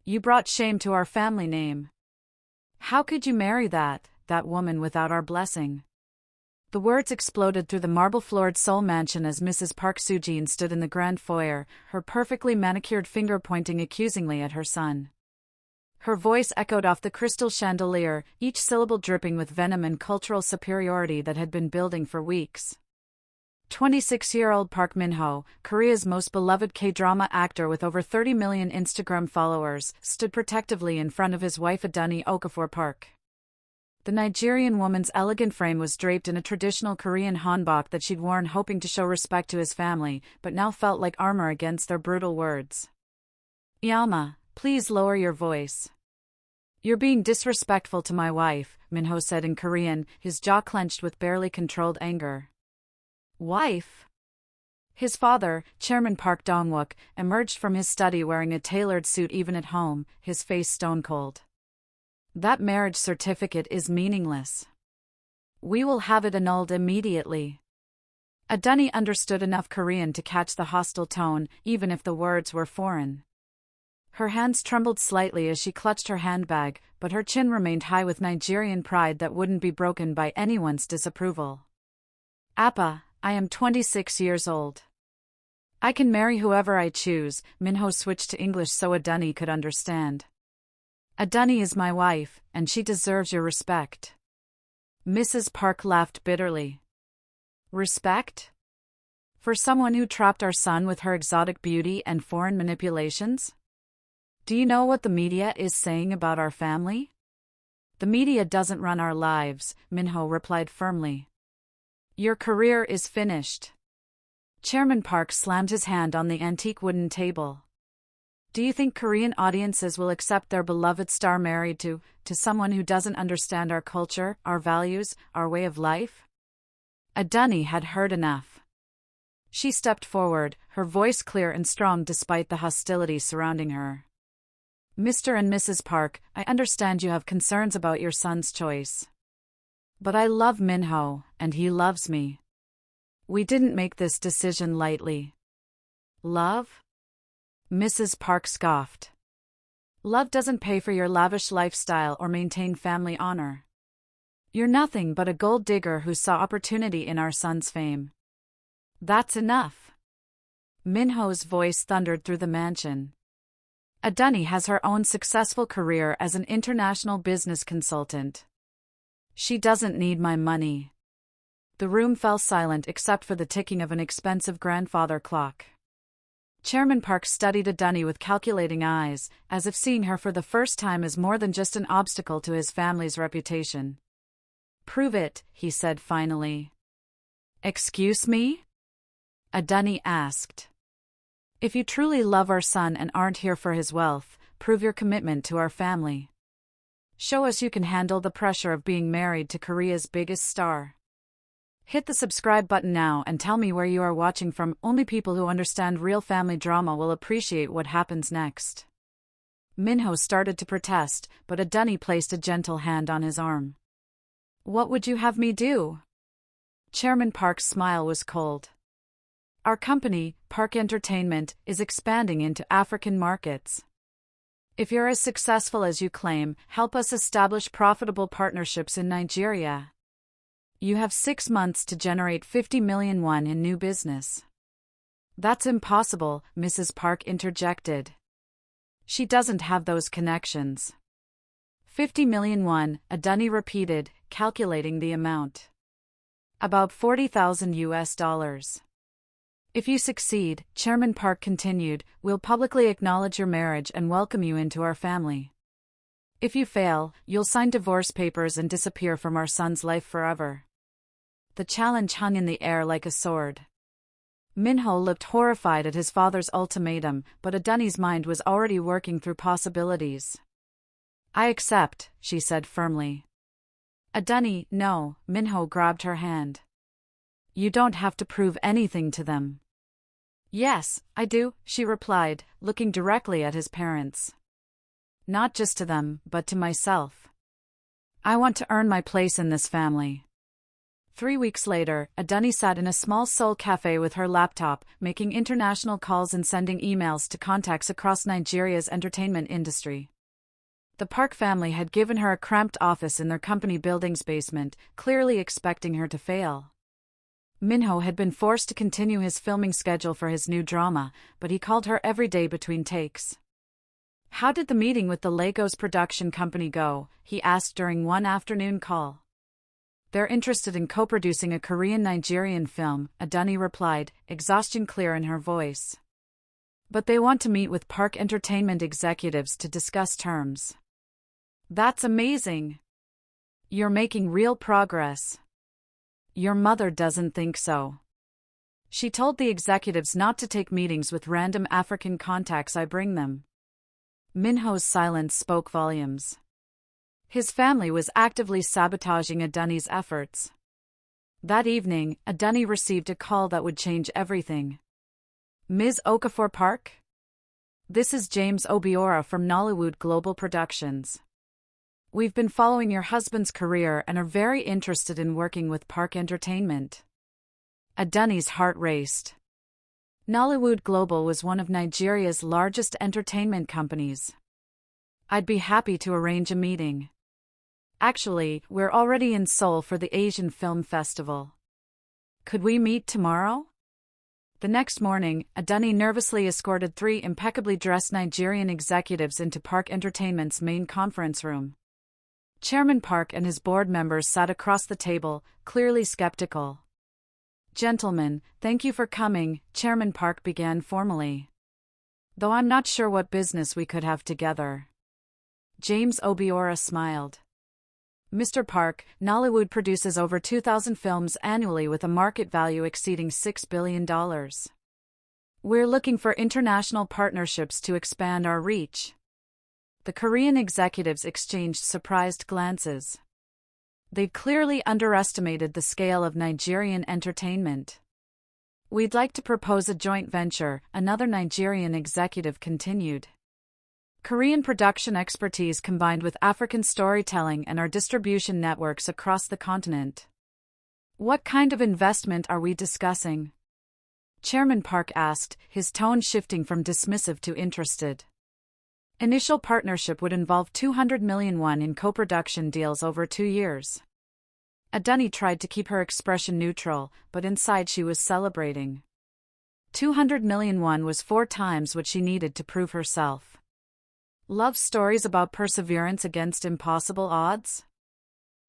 You brought shame to our family name. How could you marry that woman without our blessing? The words exploded through the marble-floored Seoul mansion as Mrs. Park Soo-jin stood in the grand foyer, her perfectly manicured finger pointing accusingly at her son. Her voice echoed off the crystal chandelier, each syllable dripping with venom and cultural superiority that had been building for weeks. 26-year-old Park Min-ho, Korea's most beloved K-drama actor with over 30 million Instagram followers, stood protectively in front of his wife Adunni Okafor-Park. The Nigerian woman's elegant frame was draped in a traditional Korean hanbok that she'd worn hoping to show respect to his family, but now felt like armor against their brutal words. "Yalma, please lower your voice. You're being disrespectful to my wife," Min-ho said in Korean, his jaw clenched with barely controlled anger. Wife? His father, Chairman Park Dong-wook, emerged from his study wearing a tailored suit even at home, his face stone-cold. "That marriage certificate is meaningless. We will have it annulled immediately." Adunni understood enough Korean to catch the hostile tone, even if the words were foreign. Her hands trembled slightly as she clutched her handbag, but her chin remained high with Nigerian pride that wouldn't be broken by anyone's disapproval. "Appa, I am 26 years old. I can marry whoever I choose." Min-ho switched to English so Adunni could understand. "Adunni is my wife, and she deserves your respect." Mrs. Park laughed bitterly. "Respect? For someone who trapped our son with her exotic beauty and foreign manipulations? Do you know what the media is saying about our family?" "The media doesn't run our lives," Min-ho replied firmly. "Your career is finished." Chairman Park slammed his hand on the antique wooden table. "Do you think Korean audiences will accept their beloved star married to someone who doesn't understand our culture, our values, our way of life?" Adunni had heard enough. She stepped forward, her voice clear and strong despite the hostility surrounding her. "Mr. and Mrs. Park, I understand you have concerns about your son's choice. But I love Min-ho, and he loves me. We didn't make this decision lightly." "Love?" Mrs. Park scoffed. "Love doesn't pay for your lavish lifestyle or maintain family honor. You're nothing but a gold digger who saw opportunity in our son's fame." "That's enough." Min-ho's voice thundered through the mansion. "Adunni has her own successful career as an international business consultant. She doesn't need my money." The room fell silent except for the ticking of an expensive grandfather clock. Chairman Park studied Adunni with calculating eyes, as if seeing her for the first time as more than just an obstacle to his family's reputation. "Prove it," he said finally. "Excuse me?" Adunni asked. "If you truly love our son and aren't here for his wealth, prove your commitment to our family. Show us you can handle the pressure of being married to Korea's biggest star." Hit the subscribe button now and tell me where you are watching from. Only people who understand real family drama will appreciate what happens next. Min-ho started to protest, but Adunni placed a gentle hand on his arm. "What would you have me do?" Chairman Park's smile was cold. "Our company, Park Entertainment, is expanding into African markets. If you're as successful as you claim, help us establish profitable partnerships in Nigeria. You have 6 months to generate 50 million won in new business." "That's impossible," Mrs. Park interjected. "She doesn't have those connections." 50 million won, Adunni repeated, calculating the amount. "About $40,000. If you succeed," Chairman Park continued, "we'll publicly acknowledge your marriage and welcome you into our family. If you fail, you'll sign divorce papers and disappear from our son's life forever." The challenge hung in the air like a sword. Min-ho looked horrified at his father's ultimatum, but Adunni's mind was already working through possibilities. "I accept," she said firmly. "Adunni, no," Min-ho grabbed her hand. "You don't have to prove anything to them." "Yes, I do," she replied, looking directly at his parents. "Not just to them, but to myself. I want to earn my place in this family." 3 weeks later, Adunni sat in a small Seoul cafe with her laptop, making international calls and sending emails to contacts across Nigeria's entertainment industry. The Park family had given her a cramped office in their company building's basement, clearly expecting her to fail. Minho had been forced to continue his filming schedule for his new drama, but he called her every day between takes. "How did the meeting with the Lagos production company go?" he asked during one afternoon call. "They're interested in co-producing a Korean-Nigerian film," Adunni replied, exhaustion clear in her voice. "But they want to meet with Park Entertainment executives to discuss terms." "That's amazing. You're making real progress." "Your mother doesn't think so. She told the executives not to take meetings with random African contacts I bring them." Minho's silence spoke volumes. His family was actively sabotaging Adunni's efforts. That evening, Adunni received a call that would change everything. "Ms. Okafor-Park? This is James Obiora from Nollywood Global Productions. We've been following your husband's career and are very interested in working with Park Entertainment." Adunni's heart raced. Nollywood Global was one of Nigeria's largest entertainment companies. "I'd be happy to arrange a meeting. Actually, we're already in Seoul for the Asian Film Festival. Could we meet tomorrow?" The next morning, Adunni nervously escorted 3 impeccably dressed Nigerian executives into Park Entertainment's main conference room. Chairman Park and his board members sat across the table, clearly skeptical. "Gentlemen, thank you for coming," Chairman Park began formally. "Though I'm not sure what business we could have together." James Obiora smiled. "Mr. Park, Nollywood produces over 2,000 films annually with a market value exceeding $6 billion. We're looking for international partnerships to expand our reach." The Korean executives exchanged surprised glances. They'd clearly underestimated the scale of Nigerian entertainment. "We'd like to propose a joint venture," another Nigerian executive continued. "Korean production expertise combined with African storytelling and our distribution networks across the continent." "What kind of investment are we discussing?" Chairman Park asked, his tone shifting from dismissive to interested. "Initial partnership would involve 200 million won in co-production deals over 2 years. Adunni tried to keep her expression neutral, but inside she was celebrating. 200 million won was 4 times what she needed to prove herself. Love stories about perseverance against impossible odds?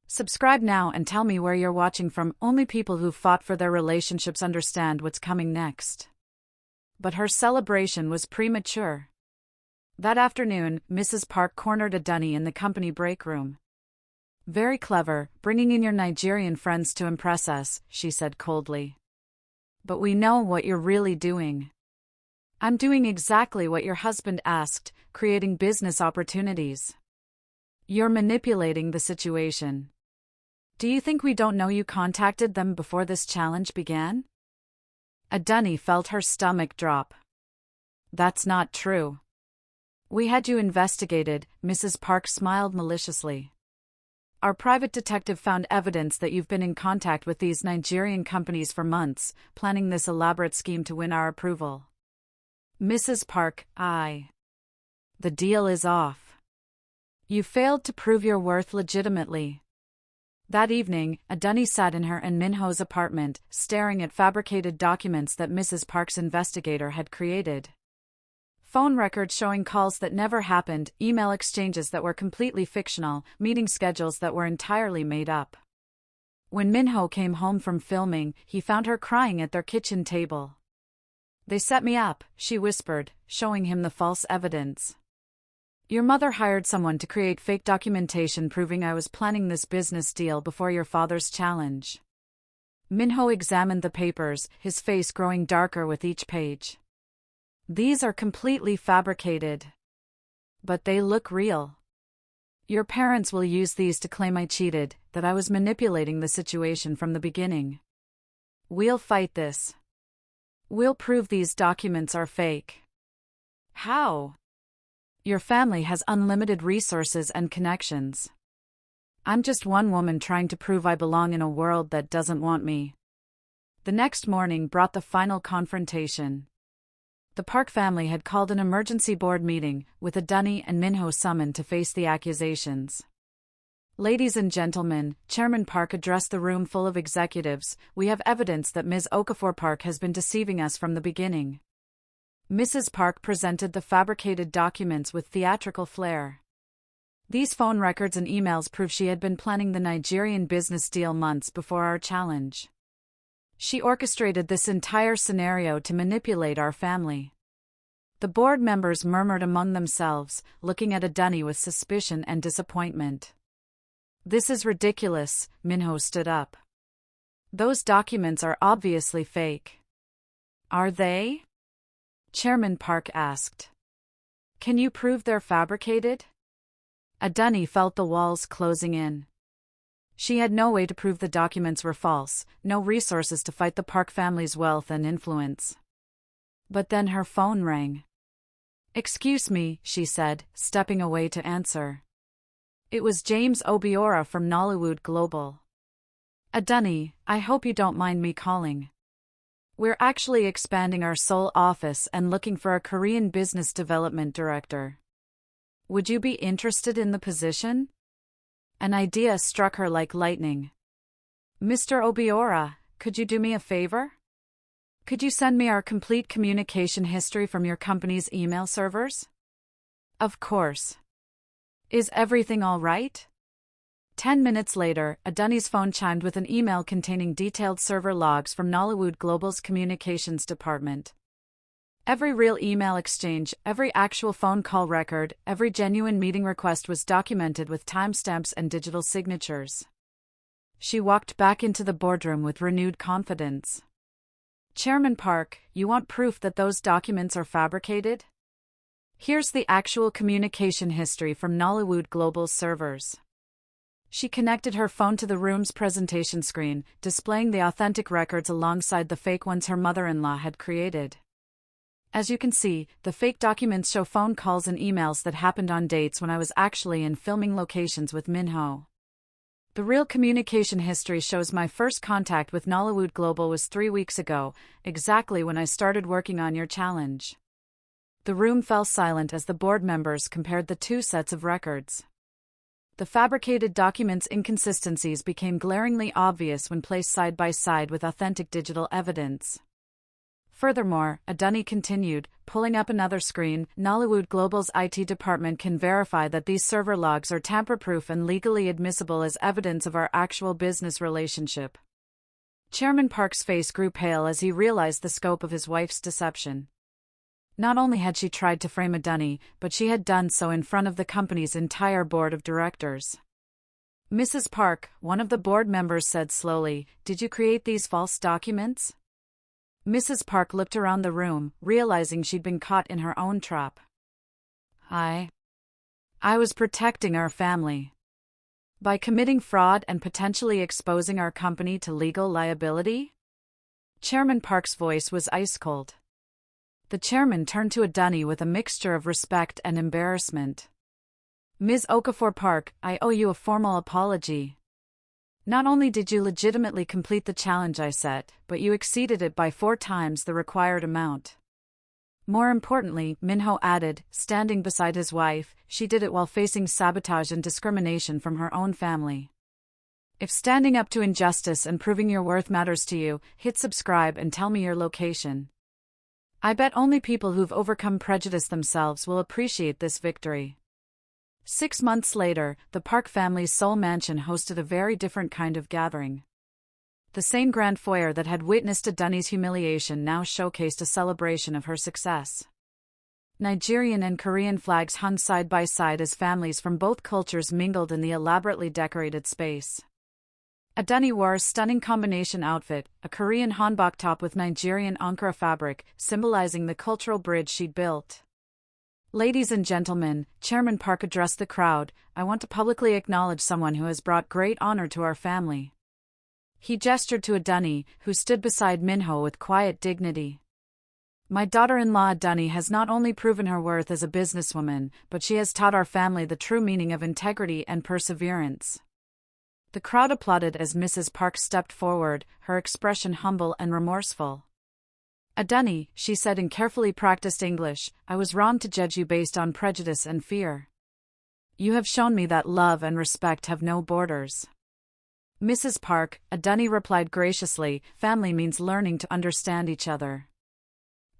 Subscribe now and tell me where you're watching from. Only people who fought for their relationships understand what's coming next. But her celebration was premature. That afternoon, Mrs. Park cornered Adunni in the company break room. "Very clever, bringing in your Nigerian friends to impress us," she said coldly. "But we know what you're really doing." "I'm doing exactly what your husband asked, creating business opportunities." "You're manipulating the situation. Do you think we don't know you contacted them before this challenge began?" Adunni felt her stomach drop. "That's not true." "We had you investigated," Mrs. Park smiled maliciously. "Our private detective found evidence that you've been in contact with these Nigerian companies for months, planning this elaborate scheme to win our approval." Mrs. Park, The deal is off. You failed to prove your worth legitimately." That evening, Adunni sat in her and Minho's apartment, staring at fabricated documents that Mrs. Park's investigator had created. Phone records showing calls that never happened, email exchanges that were completely fictional, meeting schedules that were entirely made up. When Minho came home from filming, he found her crying at their kitchen table. "They set me up," she whispered, showing him the false evidence. "Your mother hired someone to create fake documentation proving I was planning this business deal before your father's challenge." Minho examined the papers, his face growing darker with each page. "These are completely fabricated. But they look real. Your parents will use these to claim I cheated, that I was manipulating the situation from the beginning. We'll fight this. We'll prove these documents are fake." "How?" "Your family has unlimited resources and connections. I'm just one woman trying to prove I belong in a world that doesn't want me. The next morning brought the final confrontation. The Park family had called an emergency board meeting, with Adunni and Minho summoned to face the accusations. Ladies and gentlemen, Chairman Park addressed the room full of executives. We have evidence that Ms. Okafor-Park has been deceiving us from the beginning. Mrs. Park presented the fabricated documents with theatrical flair. These phone records and emails prove she had been planning the Nigerian business deal months before our challenge. She orchestrated this entire scenario to manipulate our family. The board members murmured among themselves, looking at Adunni with suspicion and disappointment. This is ridiculous, Minho stood up. Those documents are obviously fake. Are they? Chairman Park asked. Can you prove they're fabricated? Adunni felt the walls closing in. She had no way to prove the documents were false, no resources to fight the Park family's wealth and influence. But then her phone rang. Excuse me, she said, stepping away to answer. It was James Obiora from Nollywood Global. Adunni, I hope you don't mind me calling. We're actually expanding our Seoul office and looking for a Korean business development director. Would you be interested in the position? An idea struck her like lightning. Mr. Obiora, could you do me a favor? Could you send me our complete communication history from your company's email servers? Of course. Is everything all right? 10 minutes later, Adunni's phone chimed with an email containing detailed server logs from Nollywood Global's communications department. Every real email exchange, every actual phone call record, every genuine meeting request was documented with timestamps and digital signatures. She walked back into the boardroom with renewed confidence. Chairman Park, you want proof that those documents are fabricated? Here's the actual communication history from Nollywood Global's servers. She connected her phone to the room's presentation screen, displaying the authentic records alongside the fake ones her mother-in-law had created. As you can see, the fake documents show phone calls and emails that happened on dates when I was actually in filming locations with Minho. The real communication history shows my first contact with Nollywood Global was 3 weeks ago, exactly when I started working on your challenge. The room fell silent as the board members compared the two sets of records. The fabricated documents' inconsistencies became glaringly obvious when placed side by side with authentic digital evidence. Furthermore, Adunni continued, pulling up another screen, Nollywood Global's IT department can verify that these server logs are tamper-proof and legally admissible as evidence of our actual business relationship. Chairman Park's face grew pale as he realized the scope of his wife's deception. Not only had she tried to frame Adunni, but she had done so in front of the company's entire board of directors. Mrs. Park, one of the board members said slowly, did you create these false documents? Mrs. Park looked around the room, realizing she'd been caught in her own trap. I was protecting our family. By committing fraud and potentially exposing our company to legal liability? Chairman Park's voice was ice-cold. The chairman turned to Adunni with a mixture of respect and embarrassment. Ms. Okafor-Park, I owe you a formal apology. Not only did you legitimately complete the challenge I set, but you exceeded it by 4 times the required amount. More importantly, Minho added, standing beside his wife, she did it while facing sabotage and discrimination from her own family. If standing up to injustice and proving your worth matters to you, hit subscribe and tell me your location. I bet only people who've overcome prejudice themselves will appreciate this victory. 6 months later, the Park family's Seoul mansion hosted a very different kind of gathering. The same grand foyer that had witnessed Adunni's humiliation now showcased a celebration of her success. Nigerian and Korean flags hung side by side as families from both cultures mingled in the elaborately decorated space. Adunni wore a stunning combination outfit, a Korean hanbok top with Nigerian Ankara fabric, symbolizing the cultural bridge she'd built. Ladies and gentlemen, Chairman Park addressed the crowd, I want to publicly acknowledge someone who has brought great honor to our family. He gestured to Adunni, who stood beside Minho with quiet dignity. My daughter-in-law Adunni has not only proven her worth as a businesswoman, but she has taught our family the true meaning of integrity and perseverance. The crowd applauded as Mrs. Park stepped forward, her expression humble and remorseful. "Adunni," she said in carefully practiced English, "I was wrong to judge you based on prejudice and fear. You have shown me that love and respect have no borders." "Mrs. Park," Adunni replied graciously, "family means learning to understand each other.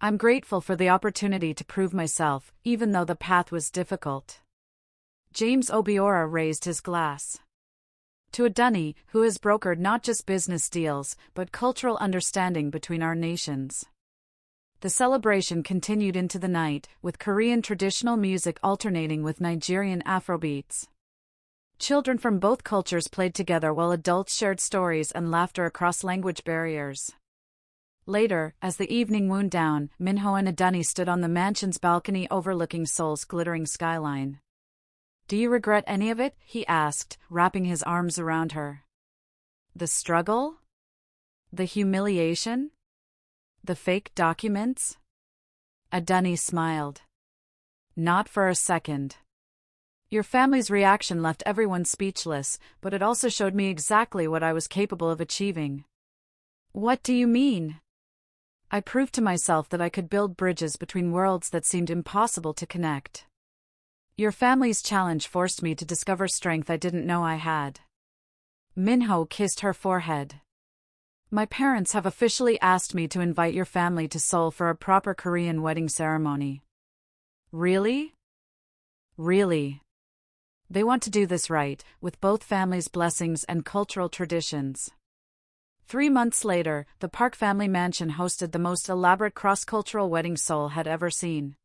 I'm grateful for the opportunity to prove myself, even though the path was difficult." James Obiora raised his glass. "To Adunni, who has brokered not just business deals, but cultural understanding between our nations." The celebration continued into the night, with Korean traditional music alternating with Nigerian Afrobeats. Children from both cultures played together while adults shared stories and laughter across language barriers. Later, as the evening wound down, Minho and Adunni stood on the mansion's balcony overlooking Seoul's glittering skyline. "Do you regret any of it?" he asked, wrapping his arms around her. "The struggle? The humiliation? The fake documents?" Adunni smiled. "Not for a second. Your family's reaction left everyone speechless, but it also showed me exactly what I was capable of achieving." "What do you mean?" "I proved to myself that I could build bridges between worlds that seemed impossible to connect. Your family's challenge forced me to discover strength I didn't know I had." Minho kissed her forehead. "My parents have officially asked me to invite your family to Seoul for a proper Korean wedding ceremony." "Really?" "Really. They want to do this right, with both families' blessings and cultural traditions." 3 months later, the Park family mansion hosted the most elaborate cross-cultural wedding Seoul had ever seen.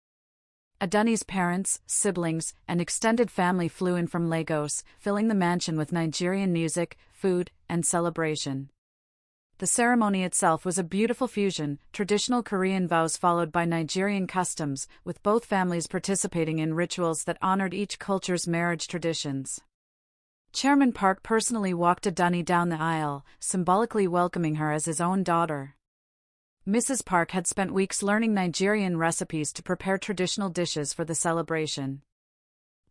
Adunni's parents, siblings, and extended family flew in from Lagos, filling the mansion with Nigerian music, food, and celebration. The ceremony itself was a beautiful fusion, traditional Korean vows followed by Nigerian customs, with both families participating in rituals that honored each culture's marriage traditions. Chairman Park personally walked Adunni down the aisle, symbolically welcoming her as his own daughter. Mrs. Park had spent weeks learning Nigerian recipes to prepare traditional dishes for the celebration.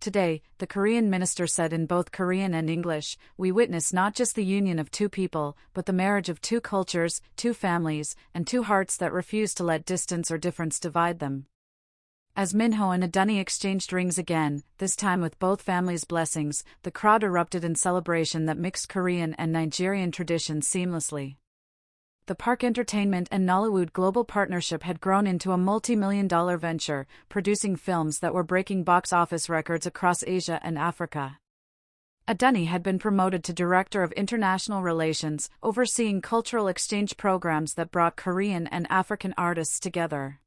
Today, the Korean minister said in both Korean and English, "We witness not just the union of two people, but the marriage of two cultures, two families, and two hearts that refuse to let distance or difference divide them." As Minho and Adunni exchanged rings again, this time with both families' blessings, the crowd erupted in celebration that mixed Korean and Nigerian traditions seamlessly. The Park Entertainment and Nollywood global partnership had grown into a multi-million-dollar venture, producing films that were breaking box office records across Asia and Africa. Adunni had been promoted to Director of International Relations, overseeing cultural exchange programs that brought Korean and African artists together.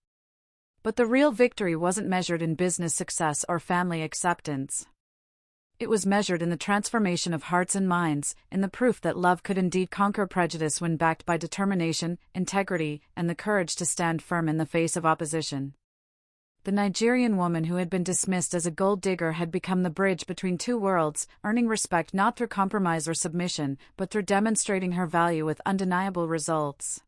But the real victory wasn't measured in business success or family acceptance. It was measured in the transformation of hearts and minds, in the proof that love could indeed conquer prejudice when backed by determination, integrity, and the courage to stand firm in the face of opposition. The Nigerian woman who had been dismissed as a gold digger had become the bridge between two worlds, earning respect not through compromise or submission, but through demonstrating her value with undeniable results.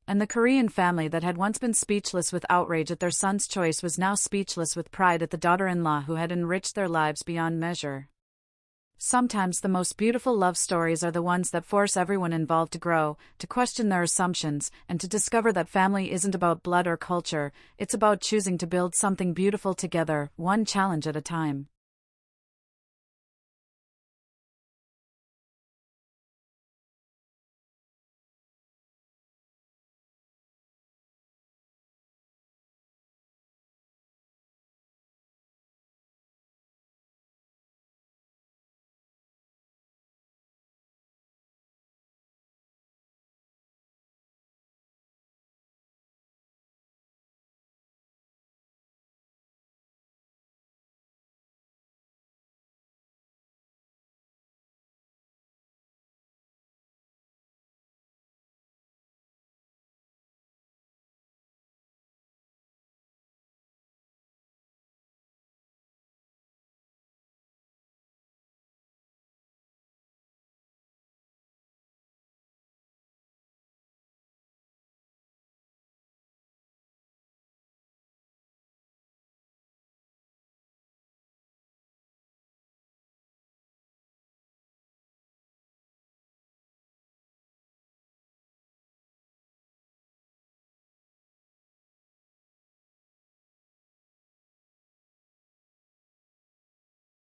And the Korean family that had once been speechless with outrage at their son's choice was now speechless with pride at the daughter-in-law who had enriched their lives beyond measure. Sometimes the most beautiful love stories are the ones that force everyone involved to grow, to question their assumptions, and to discover that family isn't about blood or culture, it's about choosing to build something beautiful together, one challenge at a time.